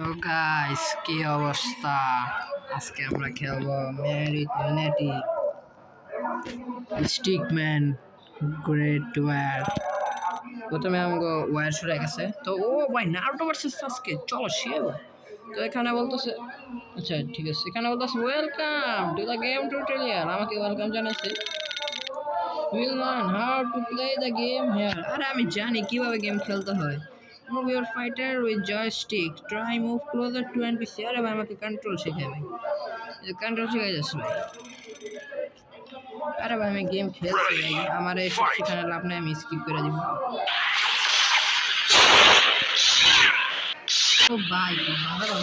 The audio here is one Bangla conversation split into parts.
তো গাইস কি অবস্থা? আজকে আমরা খেলবো ম্যারিথনেটি স্টিকম্যান গ্রেট ওয়্যার। প্রথমে আমাকে ওয়্যার শুরু হয়ে গেছে, তো ও ভাই নারুটো ভার্সেস সাসকে, চলো শিব। তো এখানে বলতেছে, আচ্ছা ঠিক আছে, এখানে বলতেছে welcome to the game tutorial. আমাকে ওয়েলকাম জানাচ্ছে, will learn how to play the game here. আরে আমি জানি কিভাবে গেম খেলতে হয়। Move your fighter with joystick. Try move closer to NPC. আরে ভাই আমাকে কন্ট্রোল শেখায় ভাই, কন্ট্রোল শেখাই যাচ্ছে ভাই। আরে ভাই আমি গেম খেলছি ভাই, আমার এসব শেখানোর লাভ নাই, আমি স্কিপ করে দিব। ও ভাই ভালো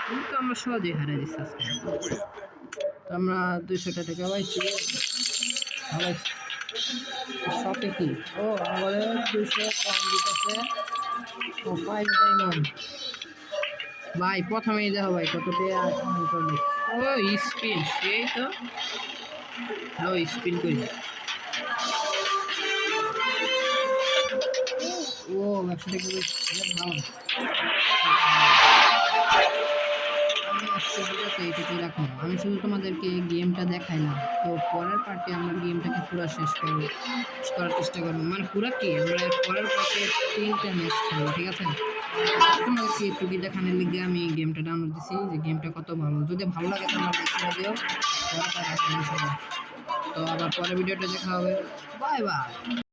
কিন্তু আমরা সহজেই হারিয়ে দিচ্ছি আজকে। আমরা 200 টাকা পাইছি ভালো শপে কি। ও আমাদের 200 কম দিতেছে। ও 5 ডায়মন্ড ভাই, প্রথমেই দেখো ভাই কত টাকা আর্ন করলি। ও স্পিন, সেই তো লো স্পিন করি। ও 100 টাকা ভালো। এইটুকুই রাখলাম, আমি শুধু তোমাদেরকে গেমটা দেখাইলাম। তো পরের পার্টে আমরা গেমটাকে পুরো শেষ করার চেষ্টা করবো, মানে পুরো কি আমরা পরের পার্টে 3টা ম্যাচ খেলবো, ঠিক আছে? তোমাদেরকে একটু দেখানোর লিগে আমি গেমটা ডাউনলোড দিছি, যে গেমটা কত ভালো। যদি ভালো লাগে তোমরা দেখে দিও। তো আবার পরের ভিডিওটা দেখা হবে। Bye bye.